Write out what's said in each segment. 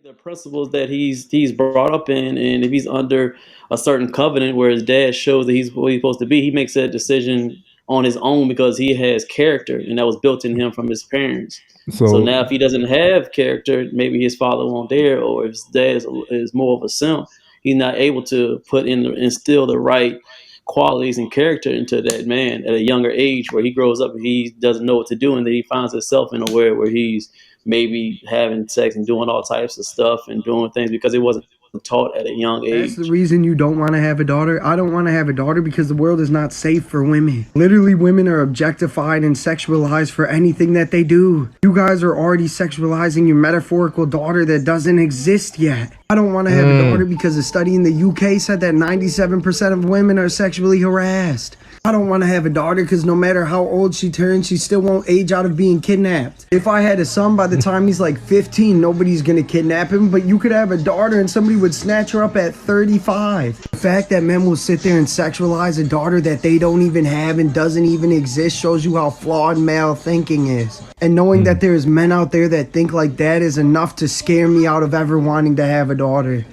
the principles that he's brought up in, and if he's under a certain covenant where his dad shows that he's what he's supposed to be, he makes that decision on his own because he has character, and that was built in him from his parents. So So now, if he doesn't have character, maybe his father won't dare, or if his dad is more of a simp, he's not able to instill the right qualities and character into that man at a younger age, where he grows up and he doesn't know what to do, and then he finds himself in a way where he's maybe having sex and doing all types of stuff and doing things because it wasn't taught at a young That's the age. reason you don't want to have a daughter. I don't want to have a daughter because the world is not safe for women. Literally, women are objectified and sexualized for anything that they do. You guys are already sexualizing your metaphorical daughter that doesn't exist yet. I don't want to have a daughter because a study in the UK said that 97% of women are sexually harassed. I don't want to have a daughter because no matter how old she turns, she still won't age out of being kidnapped. If I had a son by the time he's like 15, nobody's going to kidnap him, but you could have a daughter and somebody would snatch her up at 35. The fact that men will sit there and sexualize a daughter that they don't even have and doesn't even exist shows you how flawed male thinking is. And knowing that there's men out there that think like that is enough to scare me out of ever wanting to have a daughter.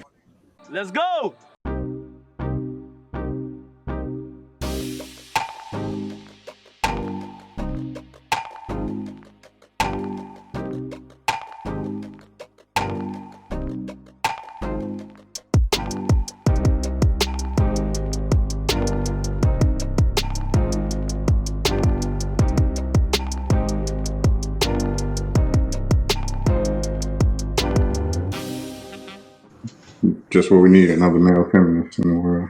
Let's go. Just what we need, another male feminist in the world.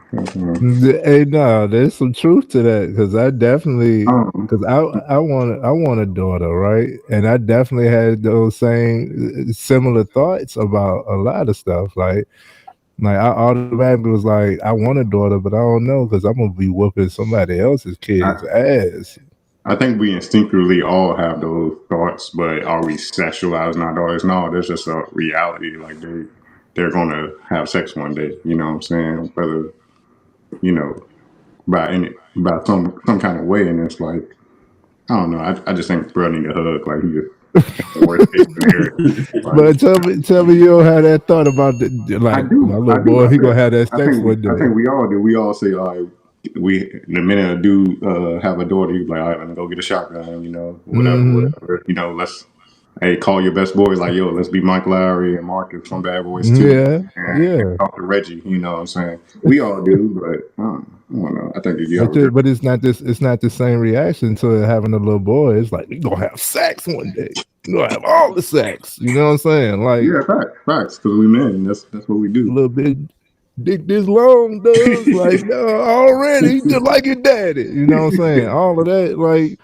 hey, no, there's some truth to that because I definitely because I want a daughter, right? And I definitely had those same similar thoughts about a lot of stuff. Like I automatically was like, I want a daughter, but I don't know because I'm gonna be whooping somebody else's kid's ass. I think we instinctively all have those thoughts, but are we sexualizing our daughters? No, there's just a reality. Like they're gonna have sex one day. You know what I'm saying? Whether by some kind of way, and it's like I don't know. I just think bro need a hug. Like he just worst case scenario. But tell me, you don't have that thought about I like do. my little boy. He gonna have that sex one day. I think we all do. We all say, the minute a dude have a daughter, he's like, all right, let me go get a shotgun, whatever. Hey, call your best boys, like, yo, let's be Mike Lowry and Marcus from Bad Boys 2. And talk to Reggie, you know what I'm saying? We all do, but I don't know. I think if you have but it's not this. It's not the same reaction to having a little boy. It's like we gonna have sex one day. We gonna have all the sex. You know what I'm saying? Like facts, because we men. That's what we do. A little bit. Dick this long, dude. Like already, just like your daddy. You know what I'm saying? All of that, like,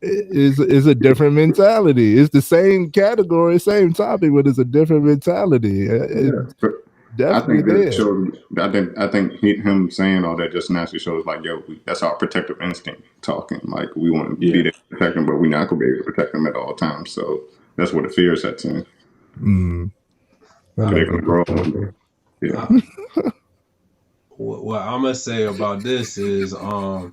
is a different mentality. It's the same category, same topic, but it's a different mentality. Definitely I think him saying all that just naturally shows like, yo, that's our protective instinct talking. Like we want to be there to protect him, but we're not gonna be able to protect him at all times. So that's where the fear sets in. They're gonna grow. Yeah. What I'm gonna say about this is, I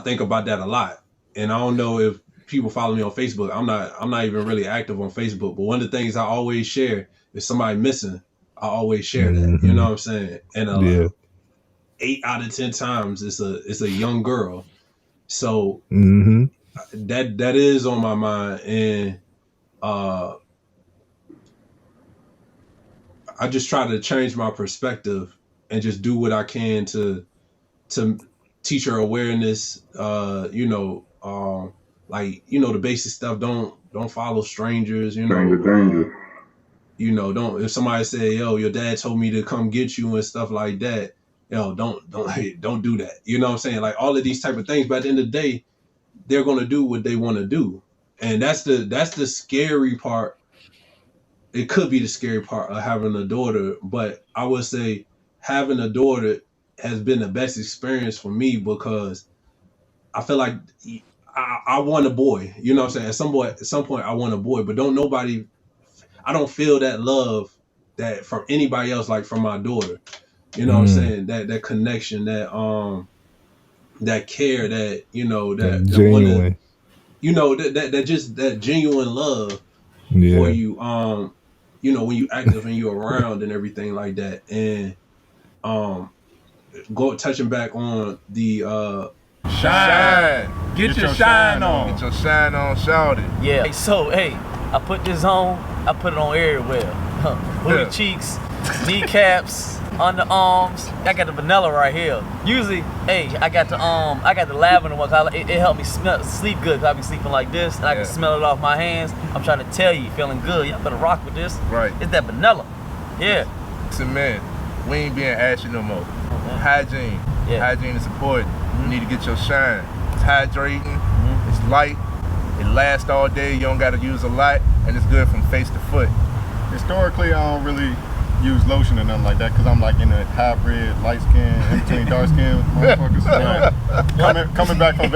think about that a lot, and I don't know if people follow me on Facebook. I'm not even really active on Facebook, but one of the things I always share is somebody missing. I always share that. You know what I'm saying? And 8 out of 10 times it's a young girl. So that is on my mind, and I just try to change my perspective and just do what I can to teach her awareness. Like the basic stuff. Don't follow strangers. Don't if somebody say, yo, your dad told me to come get you and stuff like that. Yo, don't do that. You know what I'm saying? Like all of these type of things. But at the end of the day, they're gonna do what they want to do, and that's the scary part. It could be the scary part of having a daughter, but I would say having a daughter has been the best experience for me because I feel like I want a boy. You know what I'm saying? At some point I want a boy, but I don't feel that love that from anybody else like from my daughter. You know what I'm saying? That connection, that care, that genuine. that just that genuine love. for Yeah. you. When you active and you're around and everything like that. And um, go touching back on the Shine. Get your shine on. Get your shine on, shout it. Yeah. So hey, I put this on. I put it on everywhere. Booty cheeks, kneecaps, underarms. I got the vanilla right here. Usually, hey, I got the lavender one. It helped me sleep good. Cause I be sleeping like this, and I can smell it off my hands. I'm trying to tell you, feeling good. Y'all better rock with this. Right. It's that vanilla. Yeah. Listen, man, we ain't being ashy no more. Hygiene. Yeah. Hygiene is important. You need to get your shine. It's hydrating. It's light. It lasts all day. You don't got to use a lot, and it's good from face to foot. Historically, I don't really use lotion or nothing like that because I'm like in a hybrid, light skin, in between dark skin motherfuckers. Coming back from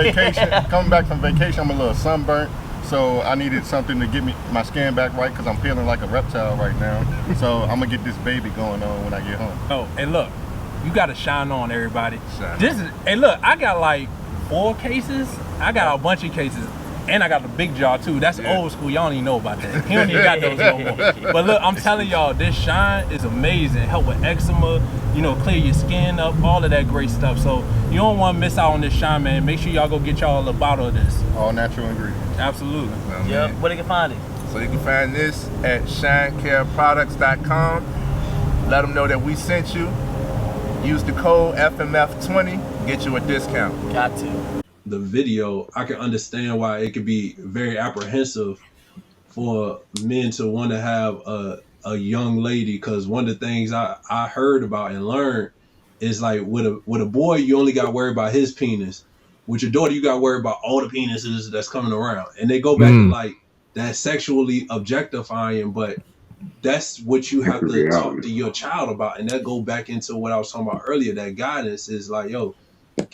vacation, I'm a little sunburnt. So I needed something to get my skin back right because I'm feeling like a reptile right now. So I'm gonna get this baby going on when I get home. Oh, and look, you gotta shine on, everybody. Shine. Hey, look, I got like 4 cases. I got a bunch of cases. And I got the big jaw too. That's old school. Y'all don't even know about that. He don't even got those no more. But look, I'm telling y'all, this shine is amazing. Help with eczema, clear your skin up, all of that great stuff. So you don't want to miss out on this shine, man. Make sure y'all go get y'all a bottle of this. All natural ingredients. Absolutely. Yep. Where they can find it? So you can find this at shinecareproducts.com. Let them know that we sent you. Use the code FMF20, get you a discount. Got to. The video, I can understand why it could be very apprehensive for men to want to have a young lady, because one of the things I heard about and learned is like with a boy you only got to worry about his penis. With your daughter you got to worry about all the penises that's coming around, and they go back to like that sexually objectifying, but that's what you have to talk to your child about, and that go back into what I was talking about earlier. That guidance is like, yo, you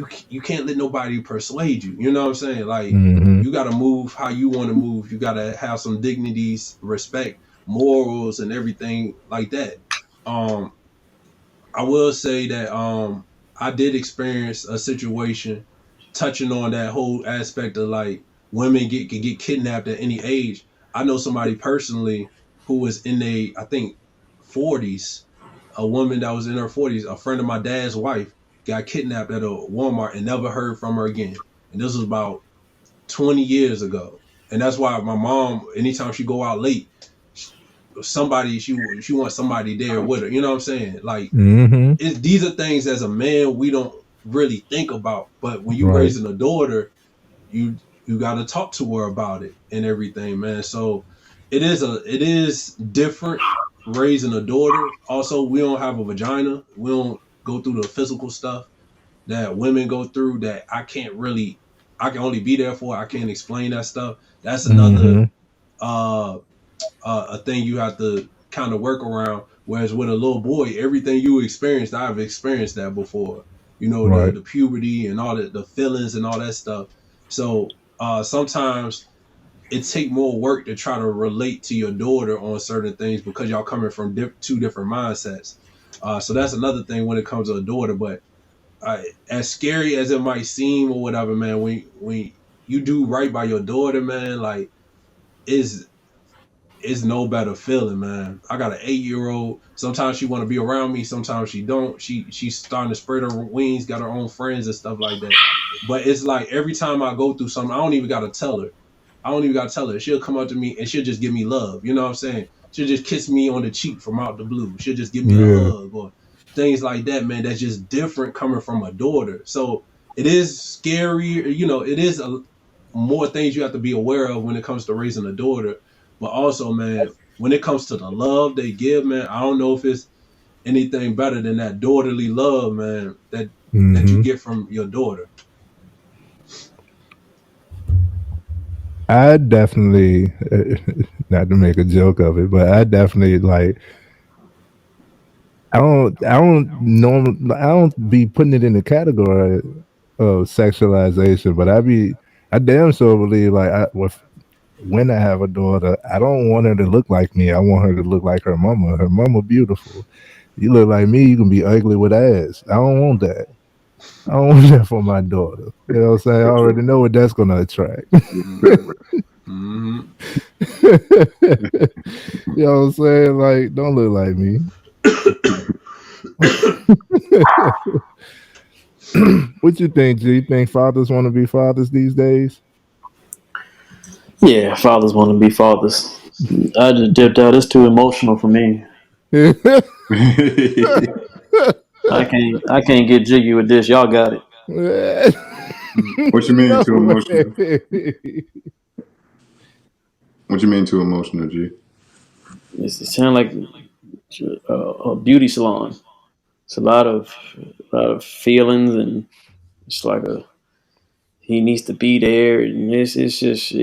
can't let nobody persuade you. You know what I'm saying? Like, you got to move how you want to move. You got to have some dignities, respect, morals, and everything like that. I will say that I did experience a situation touching on that whole aspect of like women can get kidnapped at any age. I know somebody personally who was in I think 40s, a woman that was in her 40s, a friend of my dad's wife, got kidnapped at a Walmart and never heard from her again. And this was about 20 years ago. And that's why my mom, anytime she go out late, she wants somebody there with her. You know what I'm saying? Like, these are things as a man we don't really think about. But when you raising a daughter, you got to talk to her about it and everything, man. So it is different raising a daughter. Also, we don't have a vagina. We don't go through the physical stuff that women go through that I can only be there for. I can't explain that stuff. That's another a thing you have to kind of work around. Whereas with a little boy, everything you experienced, I've experienced that before. The puberty and all the feelings and all that stuff. So sometimes it take more work to try to relate to your daughter on certain things because y'all coming from two different mindsets. So that's another thing when it comes to a daughter. But as scary as it might seem or whatever, man, when you do right by your daughter, man, like is no better feeling, man. I got an 8-year-old. Sometimes she want to be around me. Sometimes she don't. She's starting to spread her wings, got her own friends and stuff like that. But it's like every time I go through something, I don't even got to tell her. She'll come up to me and she'll just give me love. You know what I'm saying? She'll just kiss me on the cheek from out the blue. She'll just give me a hug or things like that, man. That's just different coming from a daughter. So it is scary. It is more things you have to be aware of when it comes to raising a daughter. But also, man, when it comes to the love they give, man, I don't know if it's anything better than that daughterly love, man, that you get from your daughter. I definitely, not to make a joke of it, but I definitely like. I don't be putting it in the category of sexualization, but I damn sure believe like when I have a daughter, I don't want her to look like me. I want her to look like her mama. Her mama beautiful. You look like me, you can be ugly with ass. I don't want that. I don't want that for my daughter. You know what I'm saying? I already know what that's gonna attract. Mm-hmm. You know what I'm saying? Like, don't look like me. What you think? Do you think fathers want to be fathers these days? Yeah, fathers want to be fathers. I just dipped out. It's too emotional for me. I can't get jiggy with this. Y'all got it. What you mean No too emotional? way. What you mean too emotional, G? It sounds like a beauty salon. It's a lot of feelings, and it's like a he needs to be there, and it's just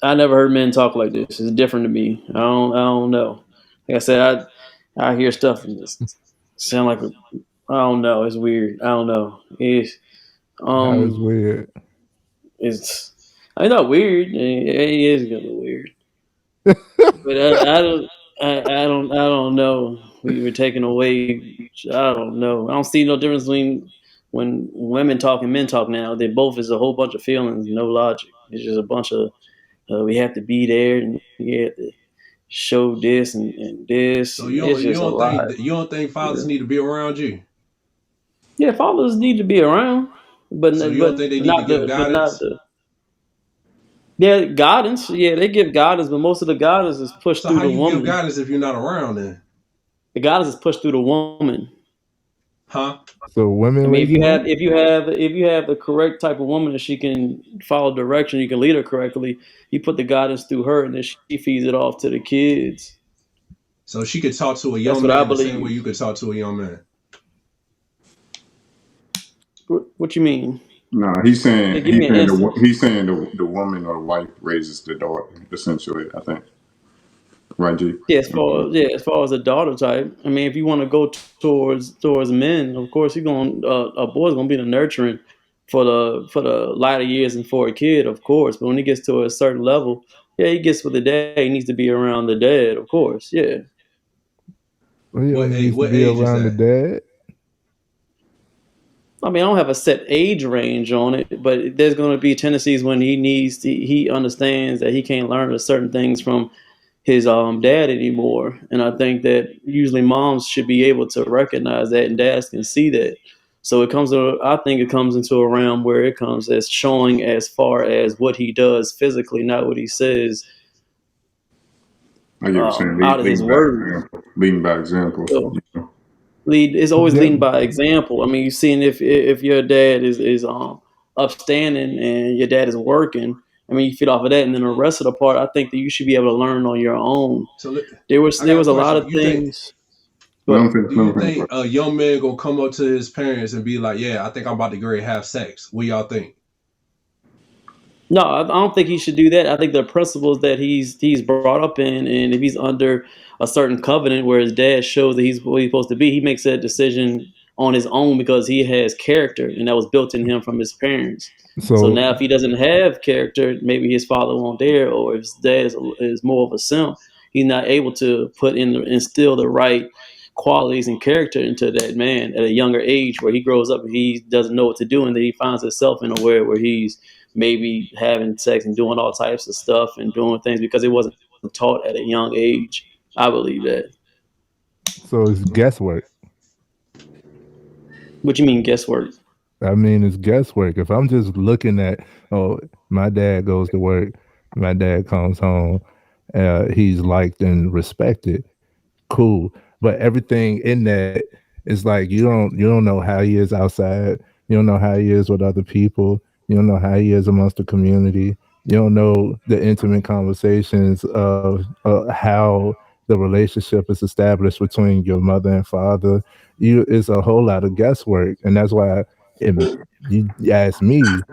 I never heard men talk like this. It's different to me. I don't know. Like I said, I hear stuff and it sound like I don't know. It's weird. I don't know. That was Um weird. it's not weird. It is a little weird, but I don't know. We were taking away. I don't know. I don't see no difference between when women talk and men talk now. They both is a whole bunch of feelings, no logic. It's just a bunch of we have to be there and we have to show this and this. So And it's you just a don't lot. think you don't think Yeah, fathers need to be around you? yeah. Fathers need to be around, but So you don't but think they need to not give not guidance? the. Yeah, guidance. Yeah, they give guidance, but most of the guidance is pushed So through how the you give woman. guidance if you're not around then? The guidance is pushed through the woman. Huh? So I women mean, if you raising have them? if you have if you have the correct type of woman that she can follow direction, you can lead her correctly. You put the guidance through her, and then she feeds it off to the kids. So she could talk to a That's young what I man the same way believe. you could talk to a young man. What you mean? No, Yeah, give me an instance. he's saying the woman or the wife raises the daughter essentially. I think, right, G? Yeah, as far as a daughter type. I mean, if you want to go towards men, of course, you're going a boy's going to be the nurturing for the latter years and for a kid, of course. But when he gets to a certain level, yeah, he gets with the dad. He needs to be around the dad, of course. Yeah. Well, he only needs to What be age is around the that? dad. I mean, I don't have a set age range on it, but there's going to be tendencies when he understands that he can't learn certain things from his dad anymore. And I think that usually moms should be able to recognize that, and dads can see that. So I think it comes into a realm where it comes as showing as far as what he does physically, not what he says I get what you're saying. out of his Leading by words. example. Leading by example. So lead is always Yeah. leading by example. I mean, you've seen if your dad is upstanding and your dad is working. I mean, you feed off of that, and then the rest of the part, I think that you should be able to learn on your own. So There was I there got a was a lot question. of things, Let him but finish. Do Let you him finish. think a young man gonna come up to his parents and be like, "Yeah, I think I'm about to get ready to have sex"? What y'all think? no, I don't think he should do that. I think the principles that he's brought up in, and if he's under a certain covenant where his dad shows that he's what he's supposed to be, he makes that decision on his own because he has character, and that was built in him from his parents. So So now, if he doesn't have character, maybe his father won't dare, or if his dad is more of a simp, he's not able to instill the right qualities and character into that man at a younger age, where he grows up and he doesn't know what to do, and then he finds himself in a way where he's maybe having sex and doing all types of stuff and doing things because it wasn't taught at a young age. I believe that. so it's guesswork. What you mean guesswork? I mean, it's guesswork. If I'm just looking at, oh, my dad goes to work, my dad comes home, he's liked and respected, cool. But everything in that is like you don't know how he is outside. You don't know how he is with other people. You don't know how he is amongst the community. You don't know the intimate conversations of how the relationship is established between your mother and father. It's a whole lot of guesswork, and that's why if you ask me,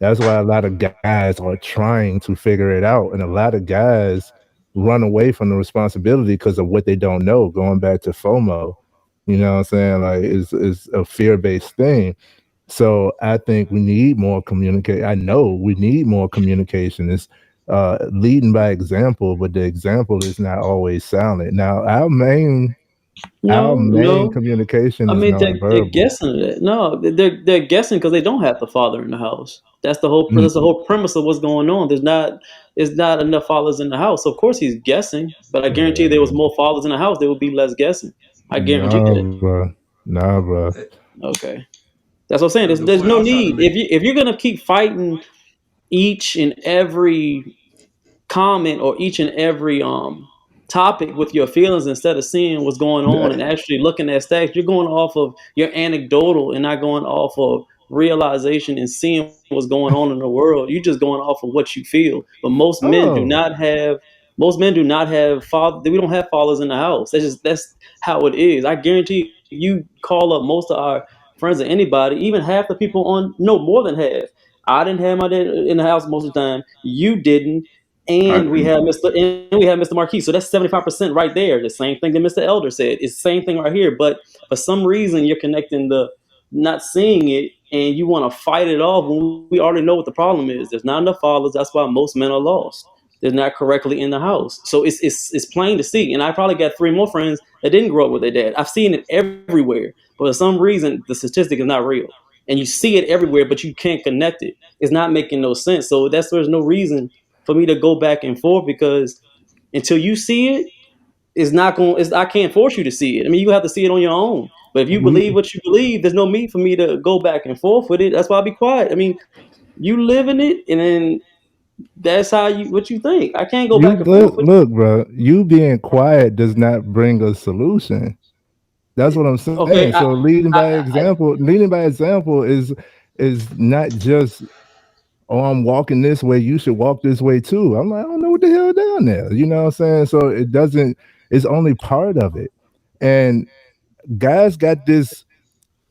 that's why a lot of guys are trying to figure it out, and a lot of guys run away from the responsibility because of what they don't know. Going back to FOMO, you know what I'm saying? Like, it's a fear based thing. So I think we need more communicate. I know we need more communication. It's leading by example, but the example is not always silent. Now, our No, main no. communication I is mean, they're nonverbal. guessing at it. No, they're guessing because they don't have the father in the house. That's the whole premise of what's going on. There's not enough fathers in the house. Of course he's guessing, but I guarantee there was more fathers in the house, there would be less guessing. I guarantee Nah, that. bro. Nah, bro. Okay. That's what I'm saying. The There's point no I'm trying to need. make. If you're gonna keep fighting each and every comment or each and every topic with your feelings instead of seeing what's going on and actually looking at stats, you're going off of your anecdotal and not going off of realization and seeing what's going on in the world. You're just going off of what you feel. But Oh, most men do not have father. We don't have fathers in the house. That's how it is. I guarantee you call up most of our friends or anybody, even half the people on, no, more than half. I didn't have my dad in the house most of the time. You didn't, I and think we have Mr. Marquis. So that's 75% right there. The same thing that Mr. Elder said. It's the same thing right here. But for some reason, you're connecting the not seeing it, and you want to fight it off when we already know what the problem is. There's not enough fathers. That's why most men are lost. They're not correctly in the house. So it's plain to see. And I probably got three more friends that didn't grow up with their dad. I've seen it everywhere, but for some reason, the statistic is not real. And you see it everywhere, but you can't connect it. It's not making no sense. So there's no reason for me to go back and forth because until you see it, it's not going. I can't force you to see it. I mean, you have to see it on your own. But if you we believe what you believe, there's no need for me to go back and forth with it. That's why I be quiet. I mean, you live in it, and then that's how you what you think. I can't go you back and forth with look, bro. You being quiet does not bring a solution. That's it. what I'm saying. Okay, So I leading by example is not just, oh, I'm walking this way, you should walk this way too. I'm like, I don't know what the hell down there. You know what I'm saying? So it doesn't, it's only part of it. And guys got this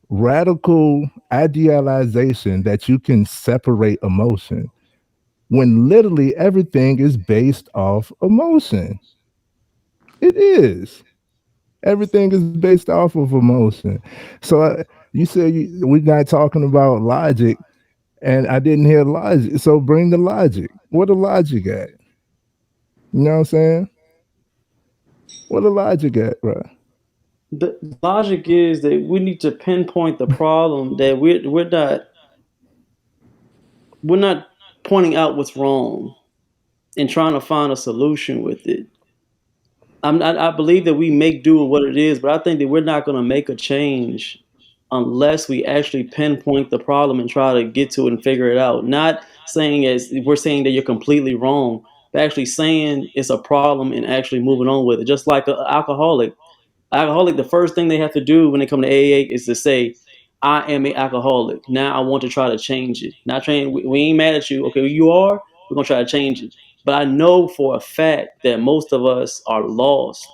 radical idealization that you can separate emotion when literally everything is based off emotion. It is. Everything is based off of emotion. So you said we're not talking about logic, and I didn't hear logic. So bring the logic. What the logic at? You know what I'm saying? What the logic at, bro? the logic is that we need to pinpoint the problem that we're not pointing out what's wrong and trying to find a solution with it. I believe that we make do with what it is, but I think that we're not going to make a change unless we actually pinpoint the problem and try to get to it and figure it out. Not saying as we're saying that you're completely wrong, but actually saying it's a problem and actually moving on with it. Just like an alcoholic. Alcoholic, the first thing they have to do when they come to AA is to say, I am an alcoholic. Now I want to try to change it. Not trying, we ain't mad at you. Okay, you are, we're going to try to change it. But I know for a fact that most of us are lost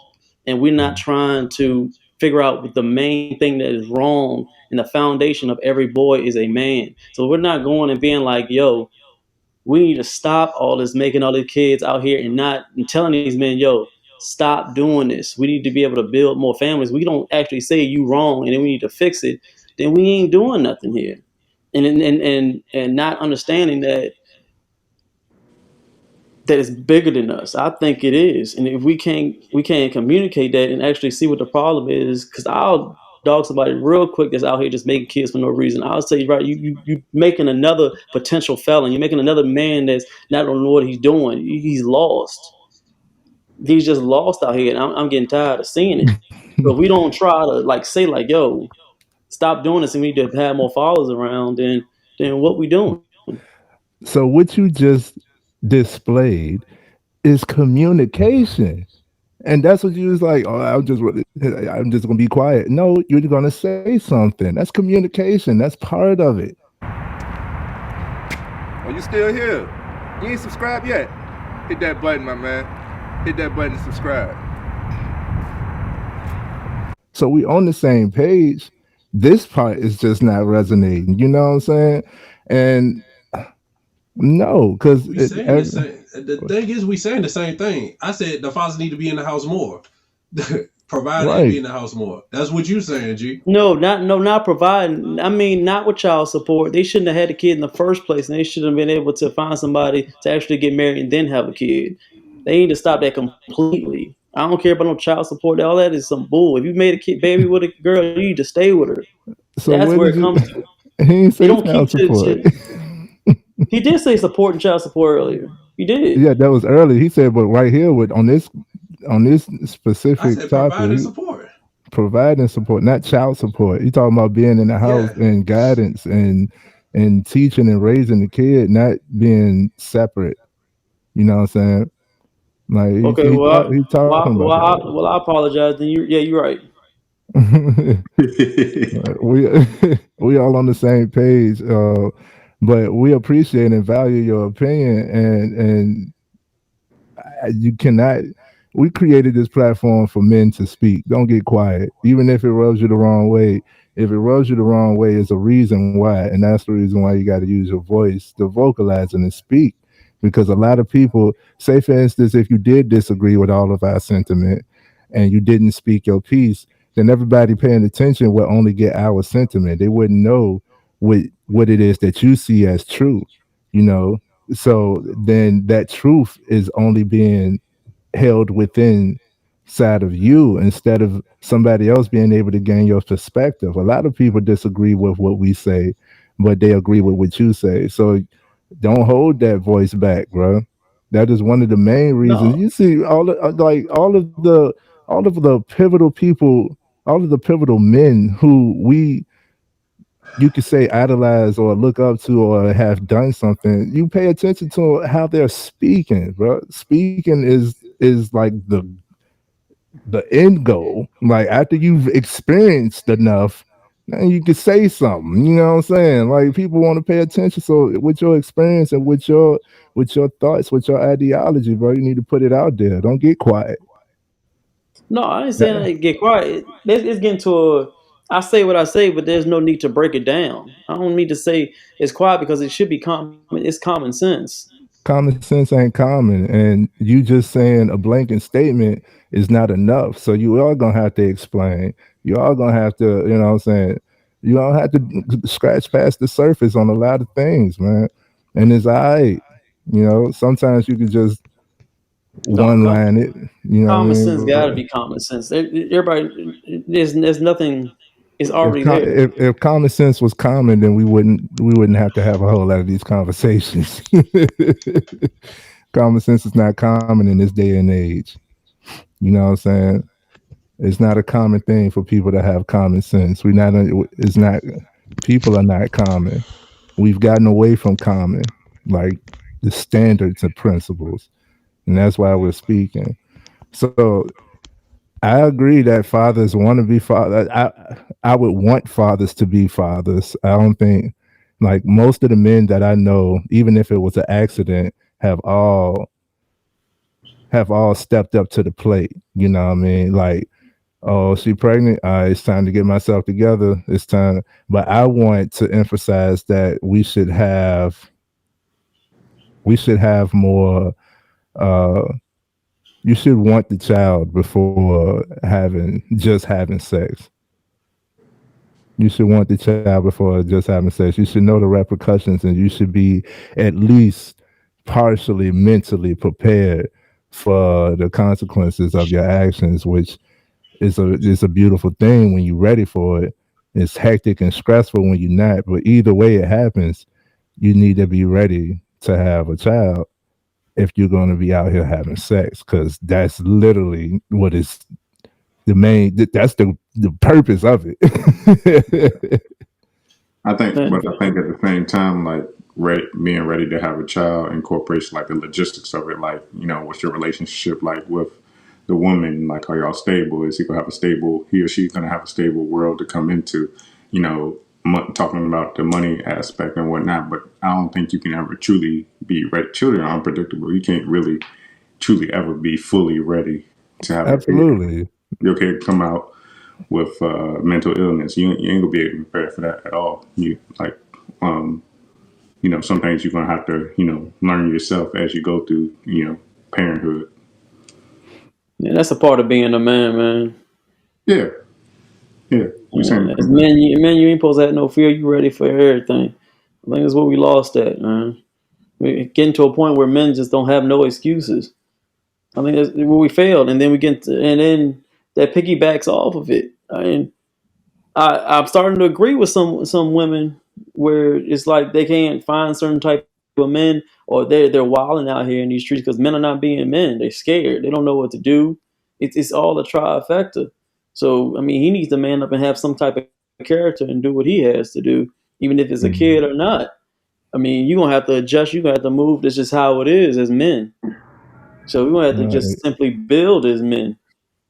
and we're not trying to figure out what the main thing that is wrong. And the foundation of every boy is a man. So we're not going and being like, yo, we need to stop all this making all these kids out here and telling these men, yo, stop doing this. We need to be able to build more families. We don't actually say you wrong and then we need to fix it. Then we ain't doing nothing here. And not understanding that it's bigger than us. I think it is. And if we can't communicate that and actually see what the problem is, because I'll dog somebody real quick that's out here just making kids for no reason. I'll say, right, you making another potential felon. You're making another man that's not gonna know what he's doing. He's lost. He's just lost out here, and I'm getting tired of seeing it. So if we don't try to like say like, yo, stop doing this, and we need to have more followers around, then what we doing? So what you just displayed is communication. And that's what you was like, oh, I'm just gonna be quiet. No, you're gonna say something. That's communication. That's part of it. Are you still here? You ain't subscribed yet? Hit that button, my man. Hit that button to subscribe. So we on the same page. This part is just not resonating. You know what I'm saying? And no, because We saying the same. The thing is, we saying the same thing. I said the fathers need to be in the house more, provide and be right. in the house more. That's what you saying, G. Not providing. I mean, not with child support. They shouldn't have had a kid in the first place, and they should have been able to find somebody to actually get married and then have a kid. They need to stop that completely. I don't care about no child support. All that is some bull. If you made a kid baby with a girl, you need to stay with her. So That's what where did it you? comes to. He didn't They say don't keep child support. He did say supporting child support earlier. He did. Yeah, that was early. He said, but right here with on this I specific said providing topic, support. providing support, not child support. He talking about being in the house Yeah. and guidance and teaching and raising the kid, not being separate. You know what I'm saying? Like Okay, well, he talking about I apologize. Then yeah, you're right. that. we we all on the same page, but we appreciate and value your opinion, and you cannot. We created this platform for men to speak. Don't get quiet, even if it rubs you the wrong way. If it rubs you the wrong way, is a reason why, and that's the reason why you got to use your voice to vocalize and to speak. Because a lot of people, say for instance, if you did disagree with all of our sentiment and you didn't speak your piece, then everybody paying attention would only get our sentiment. They wouldn't know what it is that you see as true. You know, so then that truth is only being held within side of you instead of somebody else being able to gain your perspective. A lot of people disagree with what we say, but they agree with what you say. So don't hold that voice back, bro. That is one of the main reasons. No, You see all of the pivotal people, all of the pivotal men who we you could say idolize or look up to or have done something, you pay attention to how they're speaking, bro. Speaking is like the end goal. Like after you've experienced enough, now you can say something. You know what I'm saying? Like people want to pay attention. So with your experience and with your thoughts, with your ideology, bro, you need to put it out there. Don't get quiet. no, I ain't saying Yeah. I get quiet. It's getting to a. I say what I say, but there's no need to break it down. I don't need to say it's quiet because it should be common. It's common sense. Common sense ain't common, and you just saying a blanket statement is not enough. So you are gonna have to explain. You are gonna have to, you know what I'm saying? You don't have to scratch past the surface on a lot of things, man. And it's all right. You know, sometimes you can just No, one line it, you know what I common mean? sense got to But be common sense. Everybody, there's nothing. It's already there. if common sense was common, then we wouldn't have to have a whole lot of these conversations. Common sense is not common in this day and age. You know what I'm saying? It's not a common thing for people to have common sense. We not. It's not. People are not common. We've gotten away from common, like the standards and principles, and that's why we're speaking. So I agree that fathers want to be fathers. I would want fathers to be fathers. I don't think like most of the men that I know, even if it was an accident, have all stepped up to the plate. You know what I mean? Like, oh, she pregnant. It's time to get myself together. It's time. But I want to emphasize that we should have more. Uh, you should want the child before having sex. You should want the child before just having sex. You should know the repercussions, and you should be at least partially mentally prepared for the consequences of your actions, which is a beautiful thing when you're ready for it. It's hectic and stressful when you're not, but either way it happens, you need to be ready to have a child if you're going to be out here having sex, because that's literally what is the main. That's the purpose of it. I think, Man, but I think at the same time, like being ready to have a child incorporates like the logistics of it. Like, what's your relationship like with the woman? Like, are y'all stable? Is he gonna have a stable? He or she gonna have a stable world to come into? Talking about the money aspect and whatnot. But I don't think you can ever truly be ready. Children are unpredictable. You can't really truly ever be fully ready to have a kid. Absolutely. Your kid come out with mental illness. You ain't gonna be able to prepare for that at all. Um, some things you're gonna have to, learn yourself as you go through, parenthood. yeah, that's a part of being a man, man. Yeah, yeah. We saying As men, you ain't supposed to have no fear. You ready for everything. I think that's what we lost at, man. We getting to a point where men just don't have no excuses. I think that's where we failed, and then and then that piggybacks off of it. I mean, I'm starting to agree with some women where it's like they can't find certain type with men, or they're wilding out here in these streets because men are not being men. They're scared. They don't know what to do. It's all a trifecta. So I mean, he needs to man up and have some type of character and do what he has to do, even if it's a kid or not. I mean, you're gonna have to adjust. You're gonna have to move. This is how it is as men. So we're gonna have to Right. just simply build as men.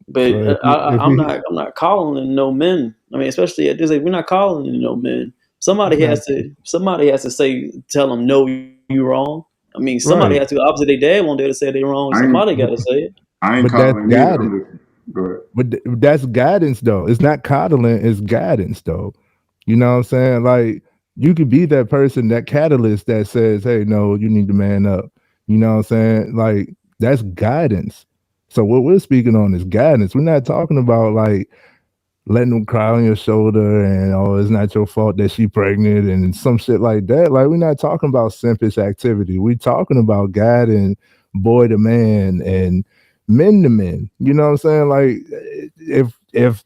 But So if I'm we not. I'm not calling in no men. I mean, especially at this age, we're not calling in no men. it's Somebody not has to. Somebody has to say, tell them, no, you wrong. I mean, somebody right, has to. Opposite their dad won't dare to say they wrong. Somebody got to say it. I ain't but that's calling either. guidance. I'm just go ahead. That's guidance though. It's not coddling, it's guidance though. You know what I'm saying? Like you could be that person, that catalyst that says, hey, no, you need to man up. You know what I'm saying? Like that's guidance. So what we're speaking on is guidance. We're not talking about like letting them cry on your shoulder and oh, it's not your fault that she pregnant and some shit like that. Like we're not talking about simpish activity. We're talking about guiding boy to man and men to men. You know what I'm saying? Like if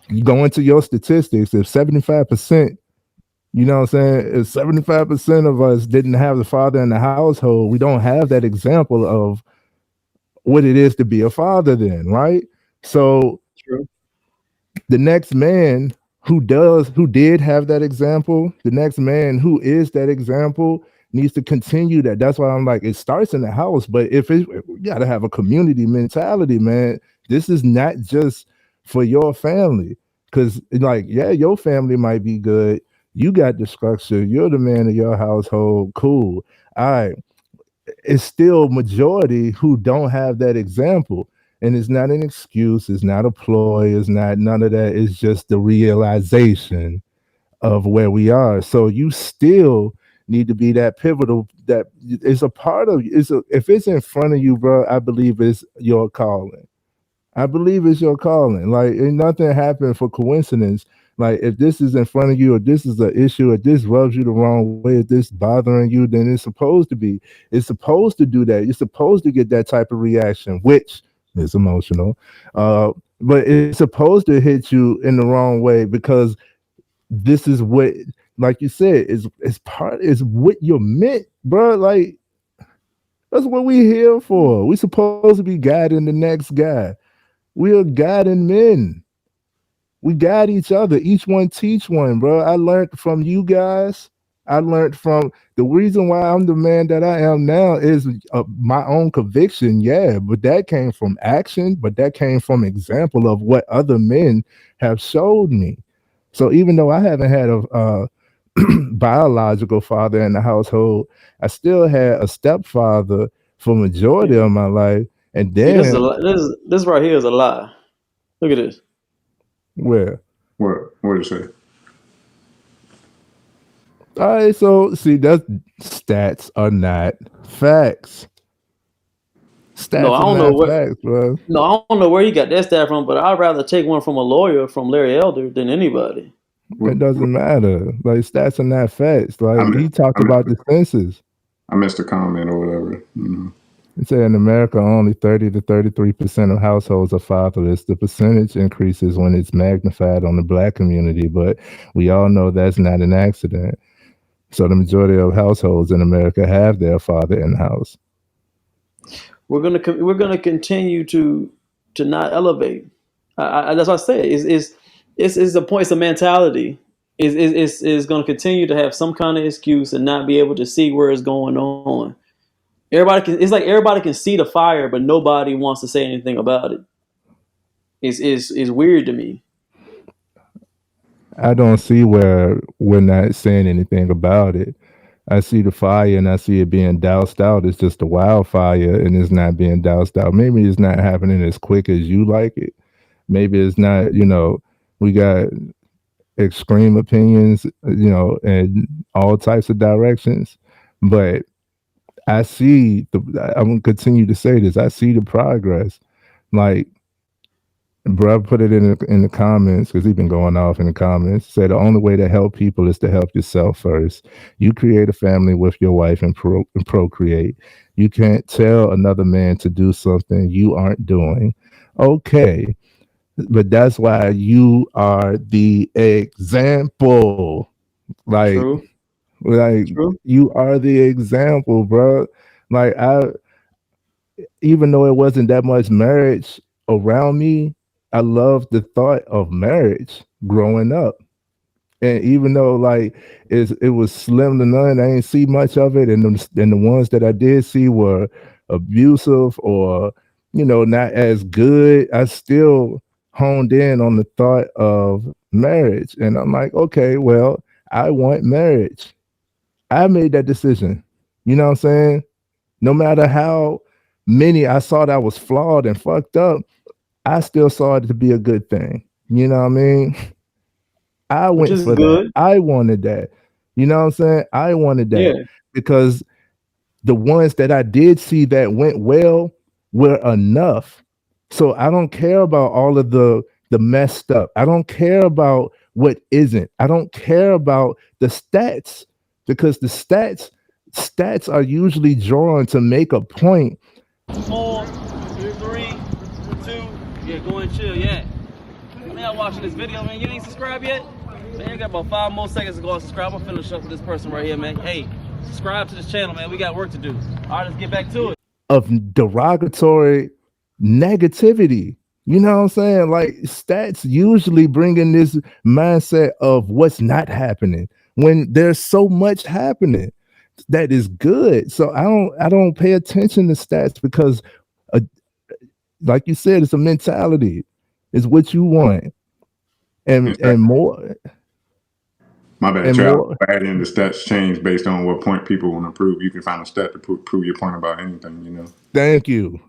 you go into your statistics, if 75%, you know what I'm saying, if 75% of us didn't have the father in the household, we don't have that example of what it is to be a father then, right? So True. the next man who did have that example, the next man who is that example needs to continue that. That's why I'm like, it starts in the house, but if it, you got to have a community mentality, man. This is not just for your family, because like, yeah, your family might be good. You got the structure. You're the man of your household. Cool. All right, it's still majority who don't have that example. And it's not an excuse, it's not a ploy, it's not none of that. It's just the realization of where we are. So you still need to be that pivotal that is a part of if it's in front of you, bro, I believe it's your calling. I believe it's your calling. Like, ain't nothing happened for coincidence. Like, if this is in front of you, or this is an issue, or this rubs you the wrong way, if this bothering you, then it's supposed to be. It's supposed to do that. You're supposed to get that type of reaction, which is emotional. But it's supposed to hit you in the wrong way because this is what, like you said, is what you're meant, bro. Like, that's what we here for. We supposed to be guiding the next guy. We are guiding men. We guide each other. Each one teach one, bro. I learned from you guys. I learned from the reason why I'm the man that I am now is my own conviction, yeah, but that came from action, but that came from example of what other men have showed me. So even though I haven't had a biological father in the household, I still had a stepfather for majority Yeah. of my life. And See, this is a then this right here is a lie. Look at this. where What did it say? all right, so see that stats are not facts. No, Stats I are don't know not what. facts, bro. No, I don't know where he got that stat from, but I'd rather take one from a lawyer, from Larry Elder, than anybody. It What, doesn't matter. Like stats are not facts. I, Like mi- he talked I missed about the census. I missed a comment or whatever. He said in America, only 30 to 33% of households are fatherless. The percentage increases when it's magnified on the black community, but we all know that's not an accident. So the majority of households in America have their father in the house. We're gonna continue to not elevate. That's what I say. Is the point? It's a mentality. Is going to continue to have some kind of excuse and not be able to see where it's going on. Everybody can. It's like everybody can see the fire, but nobody wants to say anything about it. It's weird to me. I don't see where we're not saying anything about it. I see the fire and I see it being doused out. It's just a wildfire and it's not being doused out. Maybe it's not happening as quick as you like it. Maybe it's not, we got extreme opinions, in all types of directions. But I'm going to continue to say this. I see the progress. Like, bro, put it in the comments because he's been going off in the comments. Said the only way to help people is to help yourself first. You create a family with your wife and procreate. You can't tell another man to do something you aren't doing. Okay, but that's why you are the example. Like, True. Like, True. you are the example, bro. Like, even though it wasn't that much marriage around me, I loved the thought of marriage growing up. And even though like it was slim to none, I didn't see much of it, and the ones that I did see were abusive or not as good. I still honed in on the thought of marriage, and I'm like, okay, well, I want marriage. I made that decision. You know what I'm saying? No matter how many I saw that was flawed and fucked up, I still saw it to be a good thing. You know what I mean? I Which went is for that. good. I wanted that. You know what I'm saying? I wanted Yeah. that because the ones that I did see that went well were enough. So I don't care about all of the messed up. I don't care about what isn't. I don't care about the stats because the stats are usually drawn to make a point. 4, 3, 2. Yeah, go and chill. Yeah. Man, y'all watching this video, man. You ain't subscribed yet? Man, you got about 5 more seconds to go and subscribe. I'm gonna finish up with this person right here, man. Hey, subscribe to this channel, man. We got work to do. All right, let's get back to it. Of derogatory negativity. You know what I'm saying? Like, stats usually bring in this mindset of what's not happening when there's so much happening that is good. So I don't pay attention to stats because, uh, like you said, it's a mentality. It's what you want, and Exactly. more My bad, and Trey. I'll more. add in the stats change based on what point people want to prove. You can find a stat to prove your point about anything, you know. Thank you.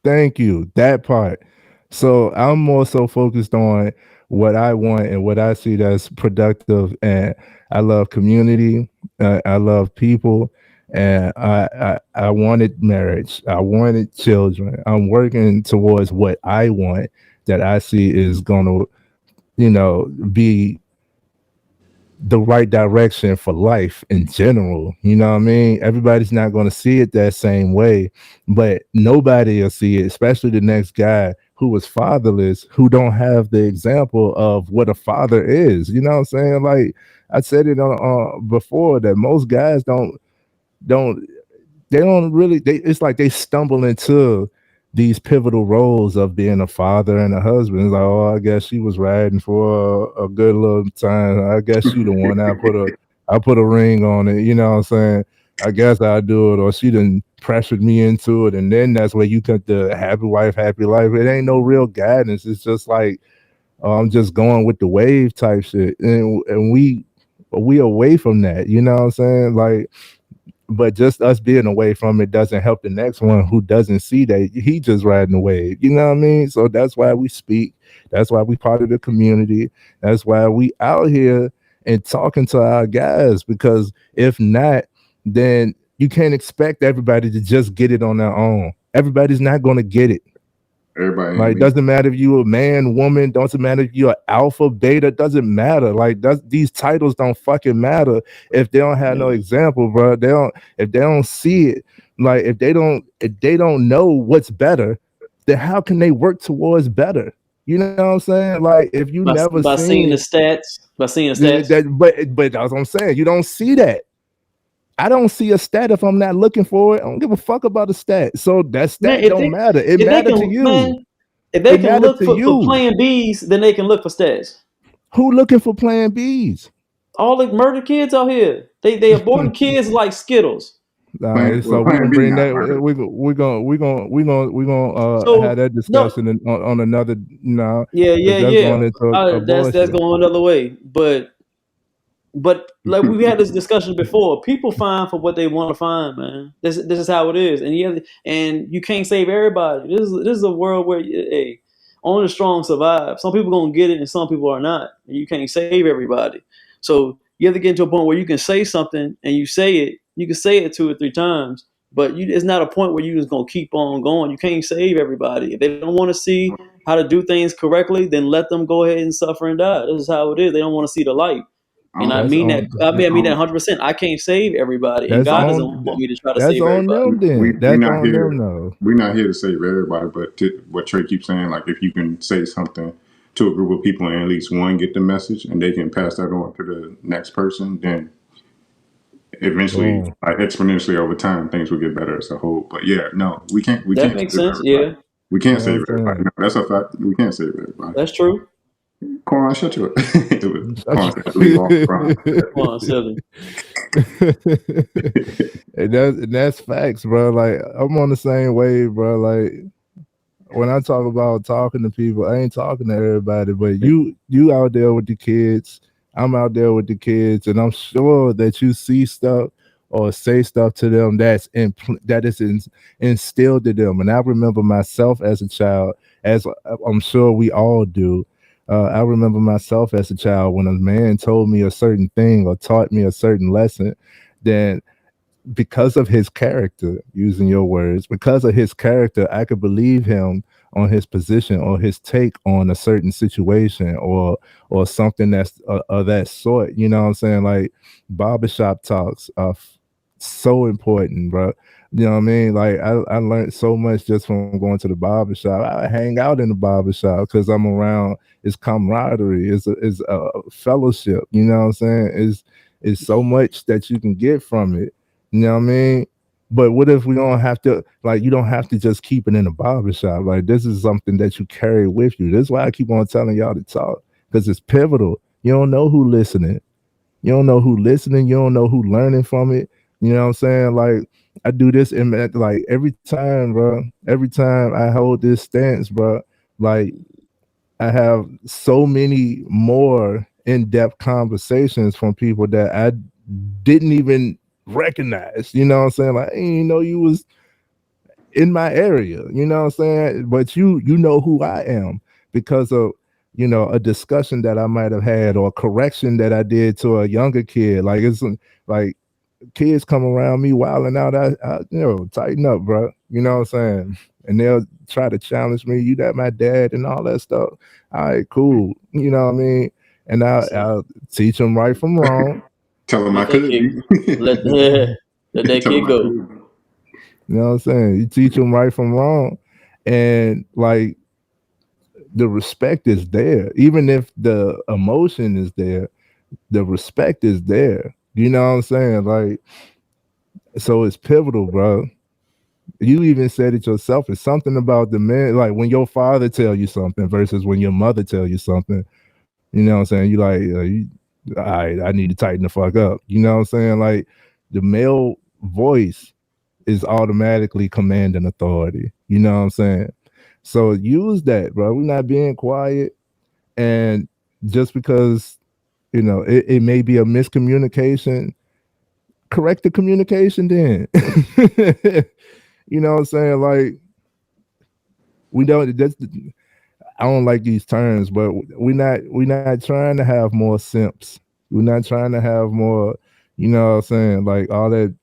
Thank you. That part. So I'm more so focused on what I want and what I see that's productive. And I love community. I love people. And I wanted marriage. I wanted children. I'm working towards what I want that I see is going to, be the right direction for life in general. You know what I mean? Everybody's not going to see it that same way, but nobody will see it, especially the next guy who was fatherless, who don't have the example of what a father is. You know what I'm saying? Like I said it on before that most guys don't they don't really it's like they stumble into these pivotal roles of being a father and a husband. It's like, oh, I guess she was riding for a good little time. I guess she the one. I put a ring on it. You know what I'm saying? I guess I do it, or she done pressured me into it, and then that's where you cut the happy wife, happy life. It ain't no real guidance. It's just like, oh, I'm just going with the wave type shit, and we away from that. You know what I'm saying? Like, but just us being away from it doesn't help the next one who doesn't see that he just riding the wave. You know what I mean? So that's why we speak. That's why we part of the community. That's why we out here and talking to our guys, because if not, then you can't expect everybody to just get it on their own. Everybody's not going to get it. Everybody ain't Like, leaving. doesn't matter if you a man, woman, doesn't matter if you're alpha, beta, doesn't matter. Like, these titles don't fucking matter if they don't have no example, bro. If they don't see it, like if they don't know what's better, then how can they work towards better? You know what I'm saying? Like, if you never By seeing the seen stats. By seeing the stats. that, but that's what I'm saying. You don't see that. I don't see a stat if I'm not looking for it. I don't give a fuck about a stat. So that Man, stat don't matter. It if they matter to can you. man, if they It can matter look to for you. plan Bs, then they can look for stats. Who looking for plan Bs? All the murder kids out here. They aborting kids like Skittles. All right, so we're Plan gonna B bring not that. murder. We're gonna have So that no, discussion on another now, yeah, because yeah, that's yeah. going into That's abortion. going another way. But like we had this discussion before, people find for what they want to find, man. This is how it is, and you can't save everybody. This is a world where hey, only the strong survive. Some people gonna get it, and some people are not. And you can't save everybody. So you have to get to a point where you can say something, and you say it. You can say it 2 or 3 times, but it's not a point where you just gonna keep on going. You can't save everybody. If they don't want to see how to do things correctly, then let them go ahead and suffer and die. This is how it is. They don't want to see the light. I And don't, I That's mean that. on. I mean that 100%. I can't save everybody, and That's God doesn't on. want me to try to That's save on everybody. them. we Then we that's not on here. them. Though. We're not here to save everybody, but what Trey keeps saying, like if you can say something to a group of people and at least one get the message and they can pass that on to the next person, then eventually, Boom. like exponentially over time, things will get better as a whole. But yeah, no, we That can't makes save sense. everybody. Yeah, We can't You know save what everybody. I'm No, that's a fact. We can't save everybody. that's true. Quan, shut your. Quan said, leave off the crime. saying? Come on, Southern. And that's facts, bro. Like I'm on the same wave, bro. Like when I talk about talking to people, I ain't talking to everybody, but you out there with the kids, I'm out there with the kids, and I'm sure that you see stuff or say stuff to them that is instilled to them. And I remember myself as a child, as I'm sure we all do. I remember myself as a child when a man told me a certain thing or taught me a certain lesson, then because of his character, using your words, because of his character, I could believe him on his position or his take on a certain situation or something that's of that sort. You know what I'm saying? Like barbershop talks are so important, bro. You know what I mean? Like I learned so much just from going to the barbershop. I hang out in the barbershop because I'm around. It's camaraderie. It's a fellowship. You know what I'm saying? It's so much that you can get from it. You know what I mean? But what if we don't have to, like, you don't have to just keep it in a barbershop? Like, this is something that you carry with you. This is why I keep on telling y'all to talk, because it's pivotal. You don't know who listening. You don't know who listening. You don't know who learning from it. You know what I'm saying? Like, I do this in like every time, bro. Every time I hold this stance, bro, like I have so many more in-depth conversations from people that I didn't even recognize. You know what I'm saying? Like, I didn't know you was in my area. You know what I'm saying? But you know who I am because of a discussion that I might have had or a correction that I did to a younger kid. Like it's like kids come around me wilding out. I tighten up, bro. You know what I'm saying? And they'll try to challenge me. You that my dad and all that stuff. All right, cool. You know what I mean? And I'll teach them right from wrong. Tell him I Let that could kid, be. let let that Tell him kid I go. could. You know what I'm saying? You teach them right from wrong. And like the respect is there. Even if the emotion is there, the respect is there. You know what I'm saying? Like, so it's pivotal, bro. You even said it yourself. It's something about the man, like when your father tell you something versus when your mother tell you something. You know what I'm saying? You like, all right, I need to tighten the fuck up. You know what I'm saying? Like the male voice is automatically commanding authority. You know what I'm saying? So use that, bro. We're not being quiet. And just because, it may be a miscommunication, correct the communication then. You know what I'm saying? Like, we don't, I don't like these terms, but we're not trying to have more simps. We're not trying to have more, you know what I'm saying? Like all that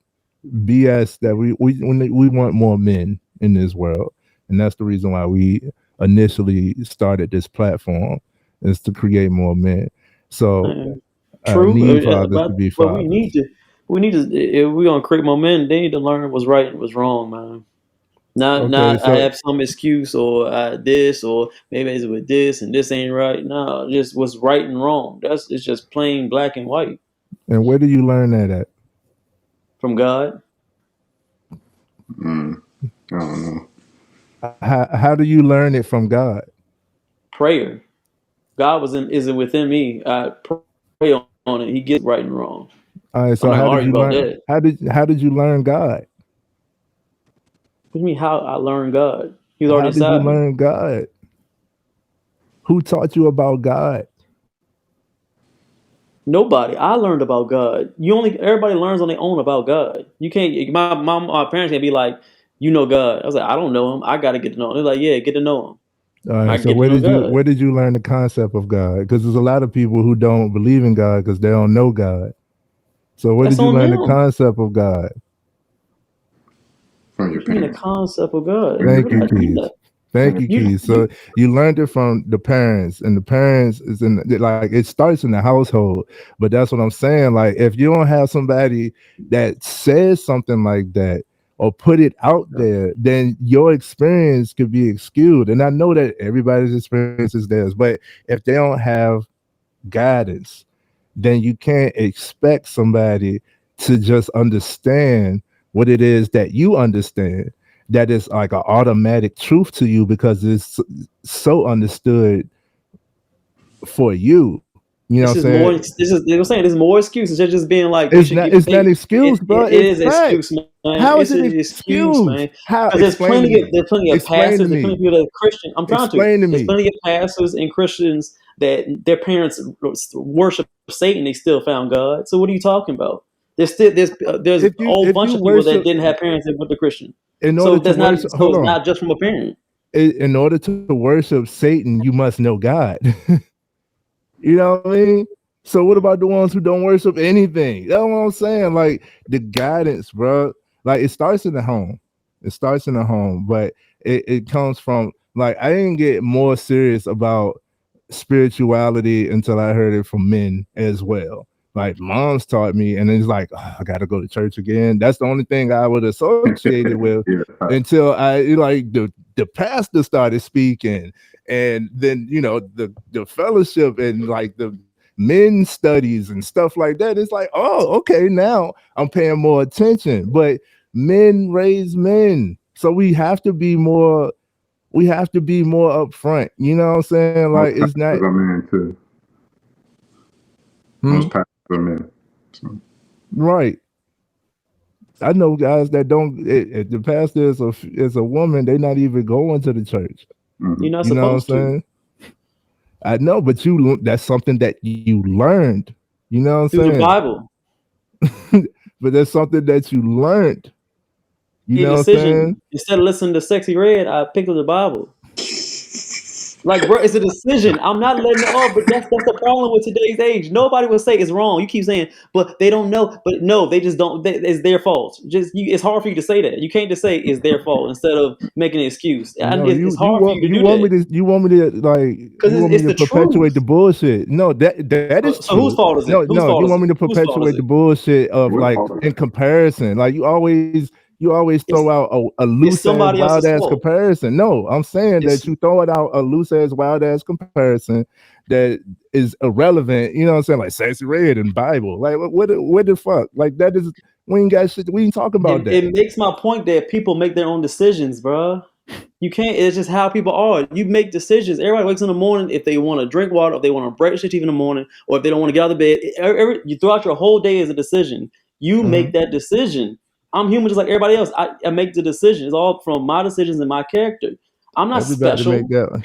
BS that we want more men in this world, and that's the reason why we initially started this platform is to create more men. So True, need fathers to be but we fathers. need to if we're gonna create momentum, they need to learn what's right and what's wrong, man. Okay, Not I so have some excuse or this or maybe it's with this and this ain't right. No, just what's right and wrong. It's just plain black and white and where do you learn that at? from God. I don't know. How do you learn it from God? Prayer. God isn't within me. I pray on it. He gets right and wrong. All right, I'm so not how gonna did argue you about learn? that. How did you learn God? What do you mean how I learned God? He was already How did you inside me. learn God? Who taught you about God? Nobody. I learned about God. Everybody learns on their own about God. You can't. My parents can't be like, you know God. I was like, I don't know him. I got to get to know him. They're like, yeah, get to know him. All I right. So get to where know did you God. where did you learn the concept of God? Because there's a lot of people who don't believe in God because they don't know God. So where That's did you on learn the them. concept of God? From your What you mean the parents. concept of God? From your Thank you, How do you parents. mean Keith. that? Thank From you, You Keith. you So you learned it from the parents, and the parents is like it starts in the household. But that's what I'm saying. Like if you don't have somebody that says something like that or put it out there, then your experience could be skewed. And I know that everybody's experience is theirs, but if they don't have guidance, then you can't expect somebody to just understand what it is that you understand, that is like an automatic truth to you because it's so understood for you. You know what This I'm is more. saying? This is. They were saying there's more excuses. They're just being like we should get. It's not excuse, bro. It It's is an excuse, facts. man. How is It's it an excuse, excuse? man. How? Because Explain to me. there's plenty of Explain to pastors, there's plenty me. of people that are Christian. I'm trying to. Explain to There's me. plenty of pastors and Christians that their parents worship Satan. They still found God. So what are you talking about? There's a whole If bunch you of people that worship didn't have parents that went to Christian. in So order to that's not. worship, So hold it's on. not just from a parent. In order to worship Satan, you must know God. You know what I mean? So what about the ones who don't worship anything? That's what I'm saying. Like the guidance, bro. Like it starts in the home. It starts in the home, but it comes from like I didn't get more serious about spirituality until I heard it from men as well. Like moms taught me, and it's like I gotta go to church again. That's the only thing I would associate it with Yeah. until I like the pastor started speaking, and then you know the fellowship and like the men's studies and stuff like that. It's like, oh, okay, now I'm paying more attention. But men raise men, so we have to be more upfront. You know what I'm saying? Like Most it's not pastors are men too. hmm, Most pastors are men. So, right. I know guys that don't. If the pastor is a woman, they're not even going to the church. You're not You know what I'm supposed to. saying? I know, but that's something that you learned. You know what Through the I'm Bible, saying? But that's something that you learned. You a know what I'm decision. saying? Instead of listening to Sexy Red, I picked up the Bible. Like, bro, it's a decision. I'm not letting it off, but that's the problem with today's age. Nobody will say it's wrong. You keep saying, but they don't know. But no, they just don't. It's their fault. It's hard for you to say that. You can't just say it's their fault instead of making an excuse. And No, it's hard for you to do that you want me to like because you want me it's to the truth. perpetuate the bullshit. No, that is So whose true. fault is it? No, Whose no, fault you is want it? me to Whose fault is perpetuate it? the bullshit of what like part of in it? comparison. Like you always It's throw out a it's loose ass somebody wild else's ass fault. comparison. No, I'm saying It's that you throw it out a loose ass wild ass comparison that is irrelevant. You know what I'm saying? Like Sexy Red and Bible. Like what the fuck? Like that is we ain't got shit. We ain't talking about that. it makes my point that people make their own decisions, bro. You can't. It's just how people are. You make decisions. Everybody wakes in the morning if they want to drink water, if they want to brush their teeth in the morning, or if they don't want to get out of bed. You throughout your whole day is a decision. You Mhm. make that decision. I'm human just like everybody else. I make the decision. It's all from my decisions and my character. I'm not special.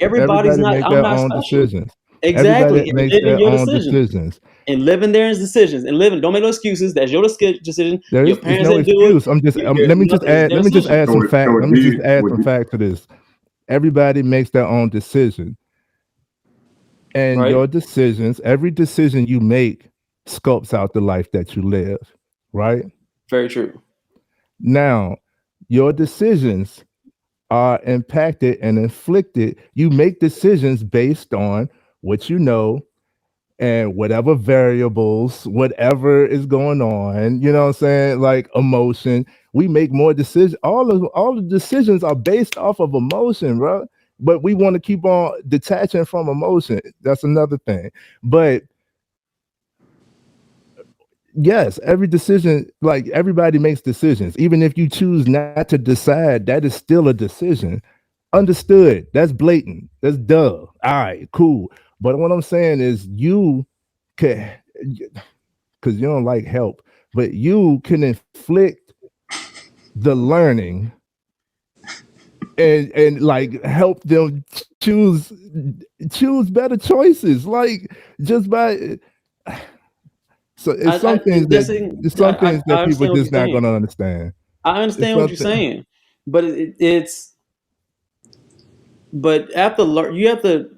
Everybody's Everybody not. make I'm their not own special. decisions. Exactly. Everybody And makes live in their your own decisions. decisions. And living there is decisions. And living. Don't make no excuses. That's your decision. There Your is parents no didn't do it. excuse. I'm just There's nothing. It's their let me just decision. add some fact. Let me just add Would some you, fact to this. Everybody makes their own decision. And Right. your decisions, every decision you make sculpts out the life that you live. Right? Very true. Now, your decisions are impacted and inflicted. You make decisions based on what you know and whatever variables, whatever is going on, you know what I'm saying? Like emotion. We make more decisions. All the decisions are based off of emotion, bro. But we want to keep on detaching from emotion. That's another thing. But yes, every decision, like everybody makes decisions. Even if you choose not to decide, that is still a decision. Understood. That's blatant. That's duh. All right, cool. But what I'm saying is you can, because you don't like help, but you can inflict the learning and like help them choose better choices. Like just by so it's some things that it's some things I that people understand what you're just not saying. gonna understand. I It's understand what you're something. saying, but it's but after you have to.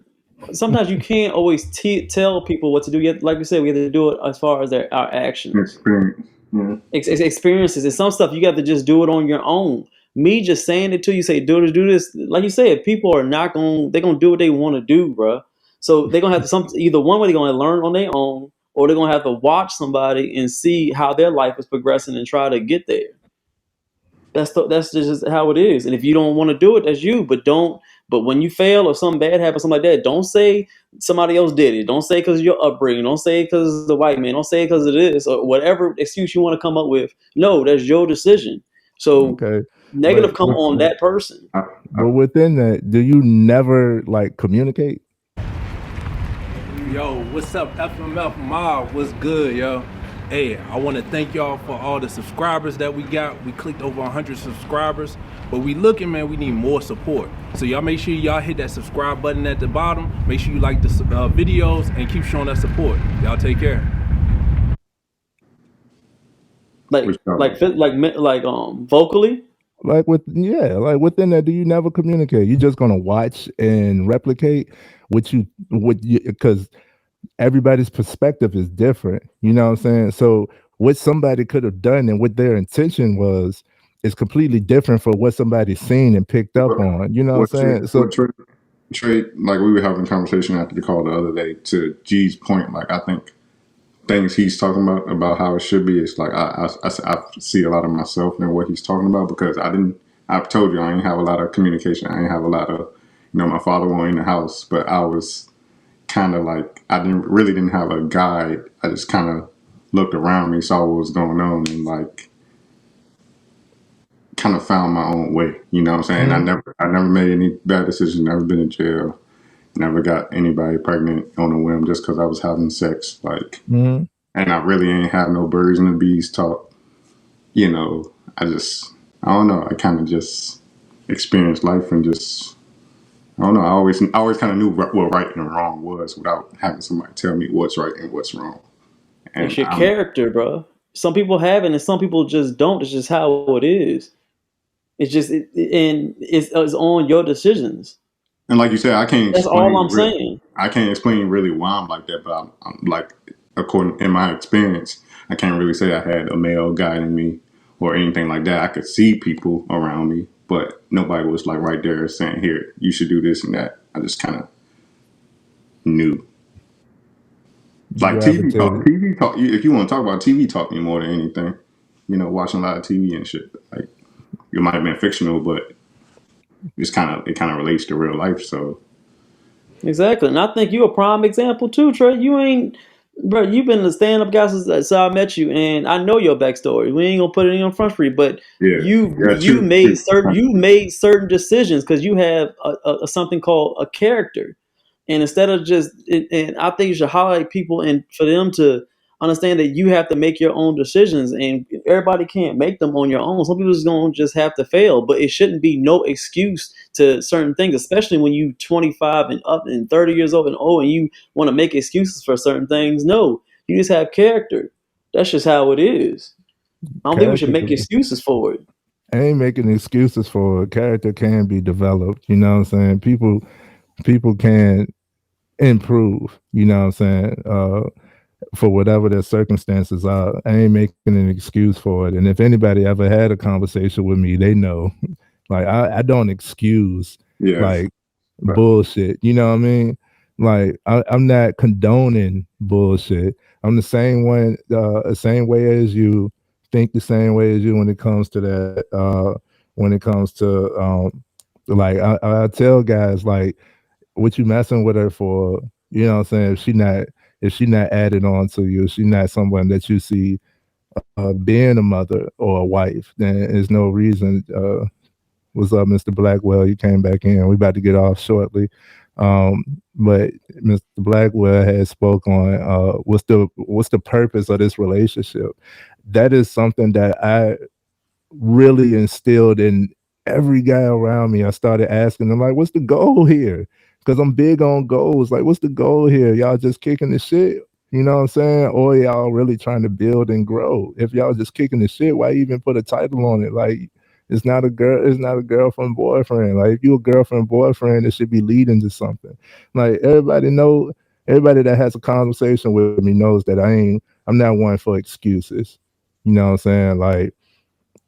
Sometimes you can't always tell people what to do. Like we said, we have to do it as far as our actions, experience? Yeah. experiences, and some stuff you got to just do it on your own. Me just saying it to you, say do this. Like you said, people are not going. They're gonna do what they want to do, bro. So they're gonna have to either one way they're gonna learn on their own, or they're gonna have to watch somebody and see how their life is progressing and try to get there. That's just how it is. And if you don't want to do it, that's you. But don't But when you fail or something bad happens, something like that, don't say somebody else did it. Don't say because of your upbringing. Don't say because the white man. Don't say because of this or whatever excuse you want to come up with. No, that's your decision. So Okay, but negative come on that person. but within that, do you never like communicate? Yo, what's up, FMF Mob? What's good, yo? Hey, I want to thank y'all for all the subscribers that we got. We clicked over 100 subscribers, but we looking, man, we need more support. So y'all make sure y'all hit that subscribe button at the bottom. Make sure you like the videos and keep showing us support. Y'all take care. Vocally. Like like within that, do you never communicate? You just gonna watch and replicate what you because everybody's perspective is different. You know what I'm saying? So what somebody could have done and what their intention was is completely different from what somebody's seen and picked up on. You know what I'm saying? So Trey, like we were having a conversation after the call the other day. To G's point, like I think things he's talking about how it should be. It's like I see a lot of myself in what he's talking about because I've told you I didn't have a lot of communication. I didn't have a lot of, my father wasn't in the house, but I was kind of like I didn't have a guide. I just kind of looked around me, saw what was going on, and like kind of found my own way. You know what I'm saying? mm-hmm. I never made any bad decisions. Never been in jail. Never got anybody pregnant on a whim just because I was having sex. Like, Mm-hmm. and I really ain't have no birds and the bees talk. I don't know. I kind of just experienced life and just, I don't know. I always kind of knew what right and wrong was without having somebody tell me what's right and what's wrong. It's And your character, bro. Some people have it, and some people just don't. It's just how it is. It's just, and it's on your decisions. and like you said, That's all I'm saying. I can't explain really why I'm like that, but I'm like, according in my experience, I can't really say I had a male guiding me or anything like that. I could see people around me, but nobody was like right there saying, "Here, you should do this and that." I just kind of knew. You Like TV talk, gravitated. TV talk. If you want to talk about TV talk me more than anything, watching a lot of TV and shit. Like it might have been fictional, but it kind of relates to real life. So Exactly. And I think you a prime example too, Trey. You ain't, bro, you've been a stand-up guy since I met you, and I know your backstory. We ain't gonna put it in front for you, but yeah, yeah, you made certain decisions because you have something called a character. And instead of just, and I think you should highlight people and for them to understand that you have to make your own decisions, and everybody can't make them on your own. Some people just gonna just have to fail, but it shouldn't be no excuse to certain things, especially when you 25 and up and 30 years old and and you want to make excuses for certain things. No, you just have character. That's just how it is. I don't think we should Character make excuses for it. I ain't making excuses for it. Character can be developed. You know what I'm saying? People can improve. You know what I'm saying? For whatever their circumstances are. I ain't making an excuse for it. And if anybody ever had a conversation with me, they know. Like I don't excuse yeah. like bullshit. You know what I mean? Like I'm not condoning bullshit. I'm the same way as you, think the same way as you when it comes to that. When it comes to like I tell guys like, what you messing with her for? You know what I'm saying? If she not added on to you, if she not someone that you see being a mother or a wife, then there's no reason. What's up, Mr. Blackwell? You came back in. We about to get off shortly. But Mr. Blackwell has spoke on what's the purpose of this relationship. That is something that I really instilled in every guy around me. I started asking them like, what's the goal here? Because I'm big on goals. Like, what's the goal here? Y'all just kicking the shit? You know what I'm saying? Or y'all really trying to build and grow? If y'all just kicking the shit, why even put a title on it? Like, it's not a girlfriend boyfriend. Like, if you a girlfriend boyfriend, it should be leading to something. Like, everybody that has a conversation with me knows that I'm not one for excuses. You know what I'm saying? Like,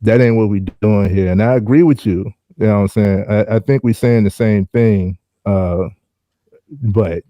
that ain't what we doing here. And I agree with you. You know what I'm saying? I think we saying the same thing, but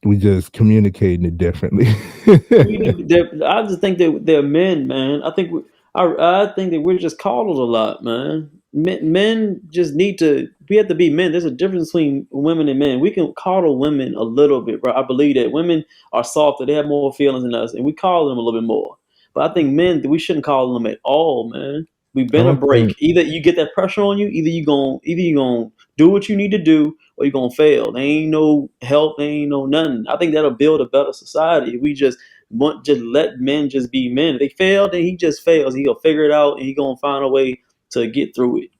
we just communicating it differently. I just think that they're men, man. I think I think that we're just coddled a lot, man. men just need to. We have to be men. There's a difference between women and men. We can coddle women a little bit, bro. I believe that women are softer. They have more feelings than us, and we coddle them a little bit more. But I think men, we shouldn't coddle them at all, man. We've I been a don't break. think Either you get that pressure on you, either you gonna do what you need to do, or you're gonna fail. There ain't no help. There ain't no nothing. I think that'll build a better society. If we just let men just be men. If they fail, then he just fails. He'll figure it out, and he gonna find a way to get through it.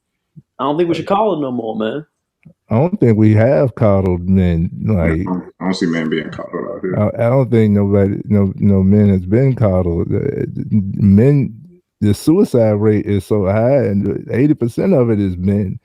I don't think we should call it no more, man. I don't think we have coddled men. Yeah, Like I don't see men being coddled out here. I don't think no men has been coddled. Men, the suicide rate is so high, and 80% of it is men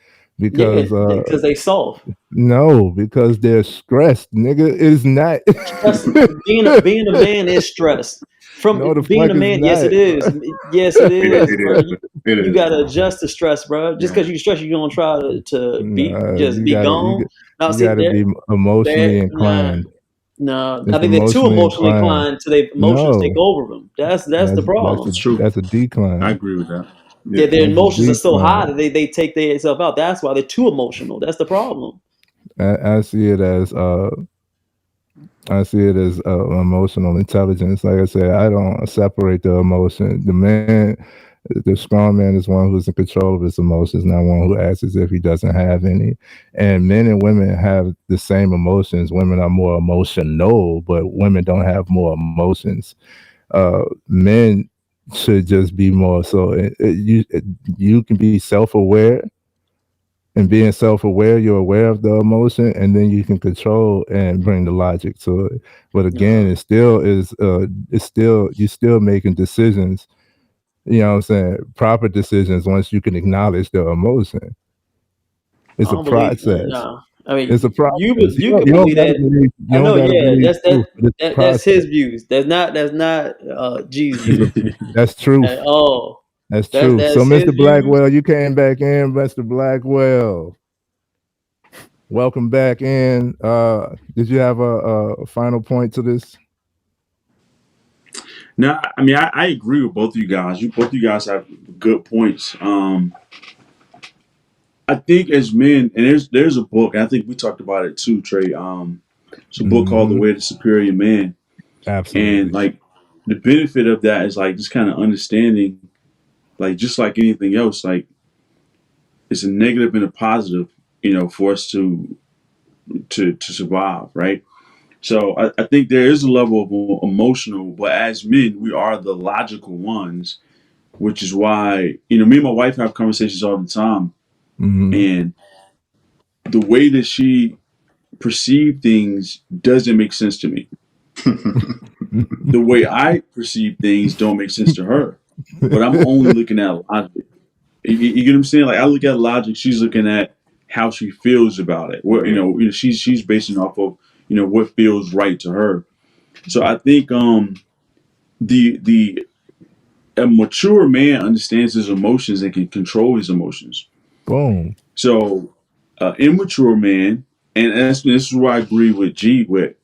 Yeah, because because they soft. no, because they're stressed. Nigga, it's not. Stress, being a man is stress. No, From the being fuck a is man, yes, not. it is. Yes, it It, is, it bro. is. It You is. gotta adjust to stress, bro. Just Yeah. because you stress, you don't try to be Nah, just you be gotta gone. Now, you see, gotta be emotionally nah, inclined. no. I It's think they're too emotionally emotionally inclined. inclined to their emotions take No, over them. That's the It's problem. true. that's a I decline. agree with that. Yeah, Yeah. their That's a emotions are so high decline. that they take themselves out. That's why they're too emotional. That's the problem. I see it as emotional intelligence. Like I said, I don't separate the emotion. The strong man is one who's in control of his emotions, not one who acts as if he doesn't have any. And men and women have the same emotions. Women are more emotional, but women don't have more emotions. Men should just be more so. You can be self-aware, and being self-aware, you're aware of the emotion, and then you can control and bring the logic to it. But again, it's still you're still making decisions, you know what I'm saying, proper decisions once you can acknowledge the emotion. I It's a don't believe. process. Nah, I It's a mean, process. you could You don't believe gotta that. believe I know. Yeah, truth, but it's a that's his process. views. That's not G's It's views that's at truth. all. That's That's truth. So that's his Mr. views. Blackwell, you came back in, Mr. Blackwell. Welcome back in. Did you have a final point to this? No, I mean I agree with both of you guys. Both of you guys have good points. I think as men, and there's a book. I think we talked about it too, Trey. It's a book called The Mm-hmm. Way of the Superior Man, and Absolutely. like the benefit of that is like just kind of understanding, like just like anything else, like it's a negative and a positive, for us to survive, right? So I think there is a level of emotional, but as men, we are the logical ones, which is why me and my wife have conversations all the time, Mm-hmm. and the way that she perceive things doesn't make sense to me. The way I perceive things don't make sense to her, but I'm only looking at logic. You get what I'm saying? Like I look at logic, she's looking at how she feels about it. What she's basing off of what feels right to her. So I think the a mature man understands his emotions and can control his emotions. Boom. So immature man, and this is where I agree with G with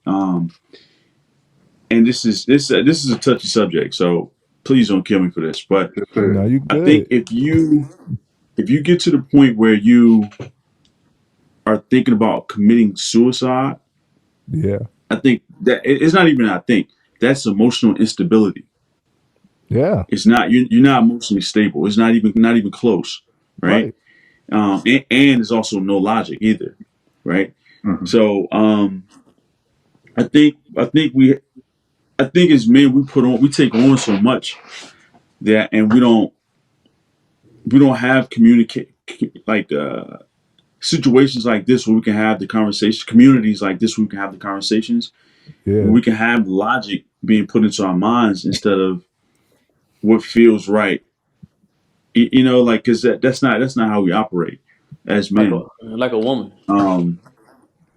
and this is a touchy subject, so please don't kill me for this. But No, you I think good. if you get to the point where you are thinking about committing suicide, Yeah. I think that it's not even. I think that's emotional instability. Yeah. It's not you're not emotionally stable. It's not even close, right? Right. And there's also no logic either, right? Mhm. So I think as men we take on so much that and we don't have communicate like situations like this where we can have the conversation, communities like this where we can have the conversations, where Yeah. we can have logic being put into our minds instead of what feels right. Like because that's not how we operate as men. Like a woman. Um,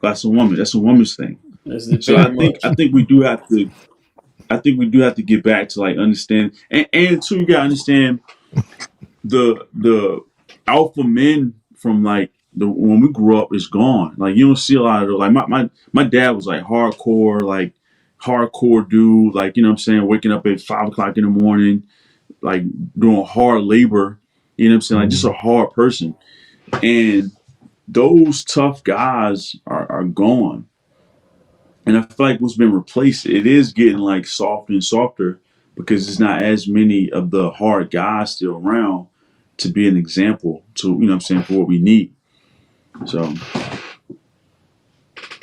that's a woman. That's a woman's thing. It's So very I think much. I think we do have to. I think we do have to get back to like understand and too you gotta understand the alpha men from like the when we grew up is gone. Like you don't see a lot of like my dad was like hardcore dude, like what I'm saying, waking up at 5 o'clock in the morning, like doing hard labor, You know what I'm saying? Like just a hard person. And those tough guys are gone. And I feel like what's been replaced, it is getting like softer and softer because there's not as many of the hard guys still around to be an example to, you know what I'm saying, for what we need. So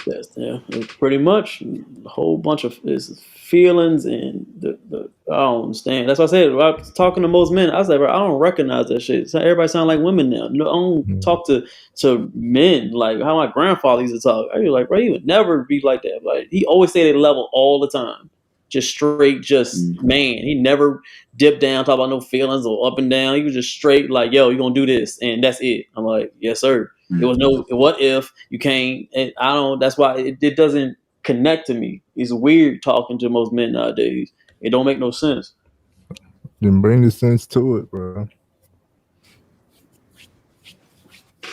That's it's pretty much a whole bunch of it's feelings and the I don't understand. That's why I said when I was talking to most men. I was like, bro, I don't recognize that shit. So everybody sound like women now. No, I don't talk to men like how my grandfather used to talk. I was like, bro, he would never be like that. Like he always stayed at level all the time, just straight, just man. He never dipped down, talk about no feelings or up and down. He was just straight like, yo, you gonna do this and that's it. I'm like, yes, sir. It was no what if you can't. And I don't. That's why it doesn't connect to me. It's weird talking to most men nowadays. It don't make no sense. Then bring the sense to it, bro.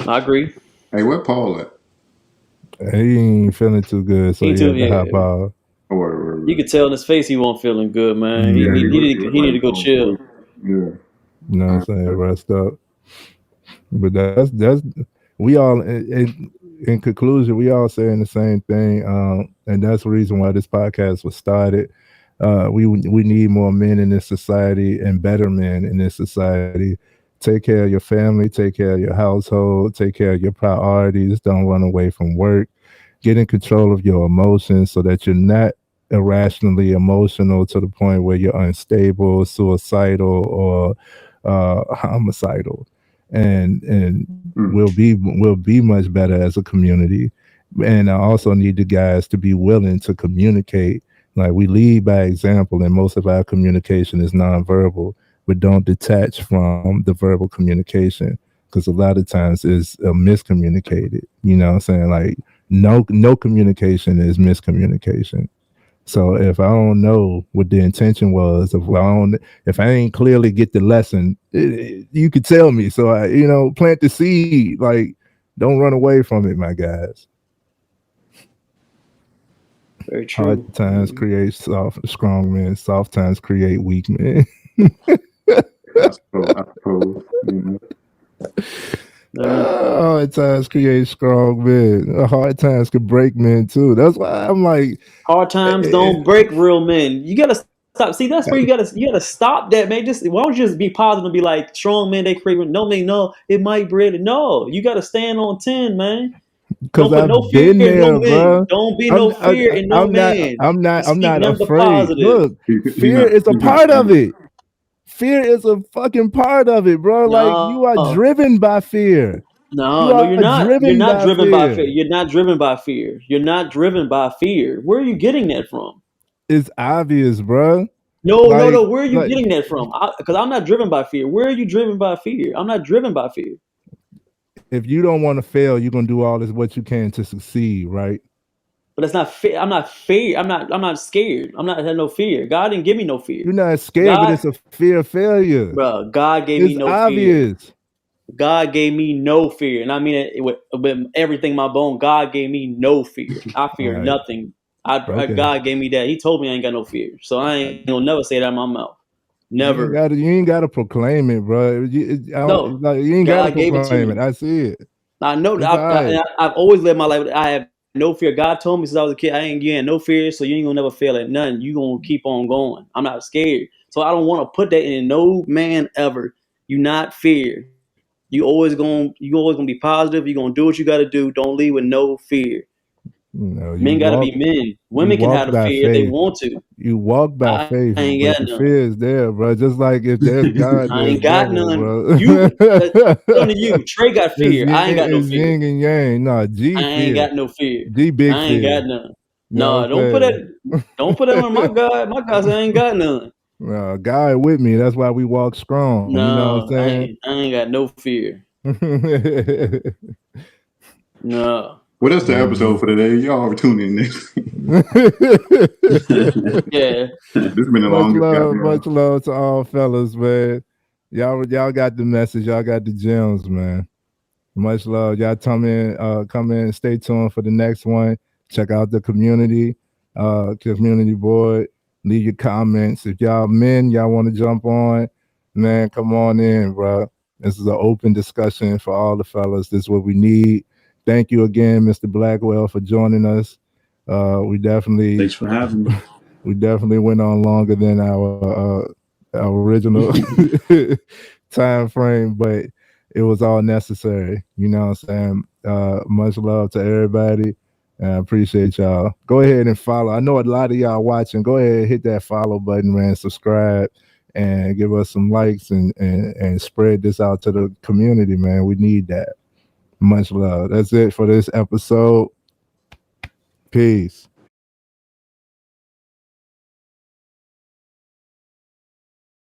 I agree. Hey, where Paul at? He ain't feeling too good, so He he too. had to Yeah. hop out. Oh, right. You could tell in his face he wasn't feeling good, man. He, Yeah, he, he he, look, need, he to, look he need like to he's go going chill. through. Yeah. You know what I'm saying? Rest up. But that's we all in conclusion, we all saying the same thing, and that's the reason why this podcast was started. We need more men in this society and better men in this society. Take care of your family, take care of your household, take care of your priorities. Don't run away from work. Get in control of your emotions so that you're not irrationally emotional to the point where you're unstable, suicidal, or homicidal. And we'll be much better as a community. And I also need the guys to be willing to communicate. Like we lead by example, and most of our communication is nonverbal, but don't detach from the verbal communication because a lot of times it's miscommunicated. You know what I'm saying? Like no communication is miscommunication. So if I don't know what the intention was, if I ain't clearly get the lesson, you could tell me. So I, plant the seed. Like, don't run away from it, my guys. Very Hard true. times create strong men. Soft times create weak men. I suppose. You Hard times create strong men. Hard times can break men too. That's why I'm like, Hard times don't break real men. You gotta stop. See, that's where you gotta stop that, man. Just why don't you just be positive and be like strong men they create? No, they know it might break. No, you gotta stand on 10, man. because Don't put no I've fear been in no there, men. bro. Don't be I'm no I, fear in no I'm not man. I'm You not I'm speak not nothing but afraid. positive. Look, he's fear not. is a He's not part of angry. it. Fear is a fucking part of it, bro. Like you are No, driven by fear. You no, are you're not. You're driven not by driven by fear. fear. You're not driven by fear. You're not driven by fear. Where are you getting that from? It's obvious, bro. No, no, Like no. Where are you like getting that from? Because I'm not driven by fear. Where are you driven by fear? I'm not driven by fear. if you don't want to fail, you're gonna do all this what you can to succeed, right? But that's not fear. I'm not fear. I'm not scared. I'm not had no fear. God didn't give me no fear. You're not scared, but God, it's a fear of failure. bro, God gave me It's no fear. obvious. God gave me no fear, and I mean it with everything in my bone. God gave me no fear. I All fear right. nothing. Okay. God gave me that. He told me I ain't got no fear, so I ain't gonna never say that in my mouth. Never. You ain't gotta proclaim it, bro. No. You ain't gotta God gave it to proclaim it. me. I see it. I know It's all right. I've always lived my life. I have no fear. God told me since I was a kid, you ain't no fear, so you ain't gonna never fail at nothing. You gonna keep on going. I'm not scared, so I don't want to put that in no man ever. You not fear. You always gonna be positive. You gonna do what you got to do. Don't leave with no fear. You know, Men got to be men. you Women can walk have the by fear if they faith. want to. You walk by faith, I ain't but got the none. fear is there, bro. Just like if there's God, I there's ain't got devil, none. bro. None of you. Trey got fear. I ain't got no It's fear. yin and yang. No, G I ain't fear. got no fear. G big I ain't fear. got none. You know No, what I'm saying? don't put that on my God. My God said I ain't got none. God with me. That's why we walk strong. You know what No, I'm I ain't got no fear. saying? No. Well, that's the episode Mhm. for today. Y'all tune in next week. Yeah. This has been the longest goddamn. Much love to all fellas, man. Y'all got the message. Y'all got the gems, man. Much love. Y'all come in, stay tuned for the next one. Check out the community board. Leave your comments. If y'all men, y'all want to jump on, man, come on in, bro. This is an open discussion for all the fellas. This is what we need. Thank you again, Mr. Blackwell, for joining us. We definitely Thanks for having me. we definitely went on longer than our original time frame, but it was all necessary. You know what I'm saying? Much love to everybody. I appreciate y'all. Go ahead and follow. I know a lot of y'all watching. Go ahead and hit that follow button, man. Subscribe and give us some likes and spread this out to the community, man. We need that. Much love. That's it for this episode. Peace.